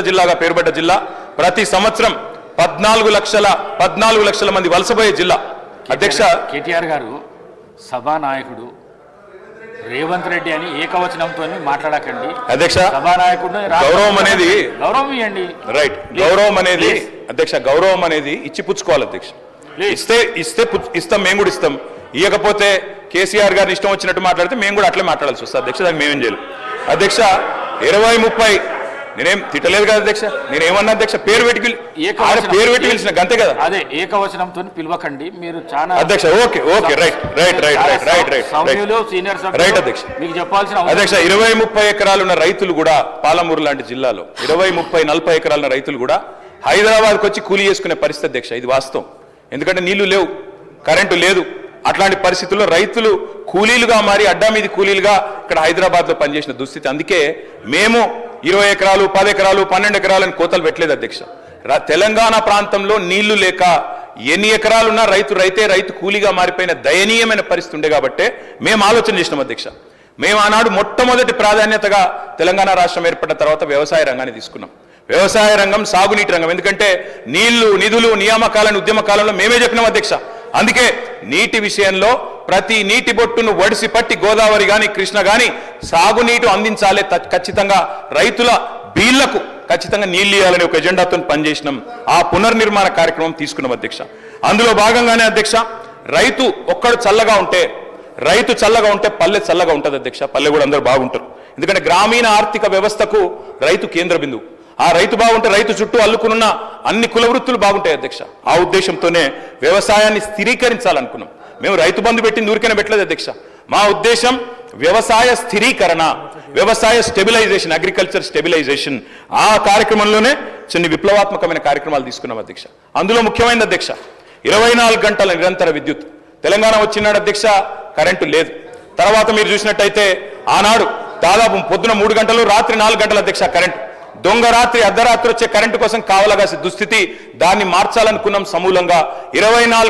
జిల్లాగా పేరుపడ్డ జిల్లా. ప్రతి సంవత్సరం 14 లక్షల మంది వలసపోయే జిల్లా. అధ్యక్ష కేటీఆర్ గారు సభానాయకుడు రేవంత్ రెడ్డి అని ఏకవచనంతో మాట్లాడకండి అధ్యక్ష. సభానాయకుడు గౌరవం అనేది గౌరవం ఇవ్వండి. రైట్. గౌరవం అనేది అధ్యక్ష, గౌరవం అనేది ఇచ్చి పుచ్చుకోవాలి అధ్యక్ష. ఇస్తాం, మేము కూడా ఇస్తాం. ఇవ్వకపోతే కేసీఆర్ గారిని ఇష్టం వచ్చినట్టు మాట్లాడితే మేము కూడా అట్లే మాట్లాడాల్సి వస్తుంది అధ్యక్ష. దానికి మేమేం చేయలేం అధ్యక్ష. 20-30 నేనేం తిట్టలేదు కదా అధ్యక్ష. నేనేమన్నా అధ్యక్ష, పేరు పెట్టి పిలిచిన అంతే కదా. అదే ఏకవచనంతో పిలవకండి మీరు చాలా అధ్యక్ష. Okay okay right right right right right right senior right అధ్యక్ష. మీకు చెప్పాల్సిన అధ్యక్ష 20-30 ఎకరాలు ఉన్న రైతులు కూడా పాలమూరు లాంటి జిల్లాలో 20-30-40 ఎకరాల రైతులు కూడా హైదరాబాద్కి వచ్చి కూలీ చేసుకునే పరిస్థితి అధ్యక్ష. ఇది వాస్తవం. ఎందుకంటే నీళ్లు లేవు, కరెంటు లేదు. అట్లాంటి పరిస్థితుల్లో రైతులు కూలీలుగా మారి అడ్డా మీది కూలీలుగా ఇక్కడ హైదరాబాద్లో పనిచేసిన దుస్థితి. అందుకే మేము 20 ఎకరాలు 10 ఎకరాలు 12 ఎకరాలని కోతలు పెట్టలేదు అధ్యక్ష. తెలంగాణ ప్రాంతంలో నీళ్లు లేక ఎన్ని ఎకరాలున్నా రైతు కూలీగా మారిపోయిన దయనీయమైన పరిస్థితి ఉండే కాబట్టే మేము ఆలోచన చేసినాం అధ్యక్ష. మేము ఆనాడు మొట్టమొదటి ప్రాధాన్యతగా తెలంగాణ రాష్ట్రం ఏర్పడిన తర్వాత వ్యవసాయ రంగాన్ని తీసుకున్నాం. వ్యవసాయ రంగం, సాగునీటి రంగం. ఎందుకంటే నీళ్లు, నిధులు, నియామకాలను ఉద్యమ కాలంలో మేమే చెప్పినాం అధ్యక్ష. అందుకే నీటి విషయంలో ప్రతి నీటి బొట్టును ఒడిసి పట్టి గోదావరి కానీ కృష్ణ కానీ సాగునీటి అందించాలి. ఖచ్చితంగా రైతుల బీళ్లకు ఖచ్చితంగా నీళ్లు ఇవ్వాలని ఒక ఎజెండాతో పనిచేసినాం. ఆ పునర్నిర్మాణ కార్యక్రమం తీసుకున్నాం అధ్యక్ష. అందులో భాగంగానే అధ్యక్ష, రైతు ఒక్కడు చల్లగా ఉంటే పల్లె చల్లగా ఉంటుంది అధ్యక్ష. పల్లె కూడా అందరూ బాగుంటారు. ఎందుకంటే గ్రామీణ ఆర్థిక వ్యవస్థకు రైతు కేంద్ర బిందువు. ఆ రైతు బాగుంటే రైతు చుట్టూ అల్లుకున్న అన్ని కుల వృత్తులు బాగుంటాయి అధ్యక్ష. ఆ ఉద్దేశంతోనే వ్యవసాయాన్ని స్థిరీకరించాలనుకున్నాం. మేము రైతు బంధు పెట్టింది ఊరికైనా పెట్టలేదు అధ్యక్ష. మా ఉద్దేశం వ్యవసాయ స్థిరీకరణ, వ్యవసాయ స్టెబిలైజేషన్, అగ్రికల్చర్ స్టెబిలైజేషన్. ఆ కార్యక్రమంలోనే కొన్ని విప్లవాత్మకమైన కార్యక్రమాలు తీసుకున్నాం అధ్యక్ష. అందులో ముఖ్యమైనది అధ్యక్ష 24 గంటల నిరంతర విద్యుత్. తెలంగాణ వచ్చినాడు అధ్యక్ష, కరెంటు లేదు. తర్వాత మీరు చూసినట్టయితే ఆనాడు దాదాపు పొద్దున 3 గంటలు, రాత్రి 4 గంటల అధ్యక్ష కరెంటు. దొంగ రాత్రి, అర్ధరాత్రి వచ్చే కరెంటు కోసం కావలగాల్సిన దుస్థితి. దాన్ని మార్చాలనుకున్నాం సమూలంగా. 24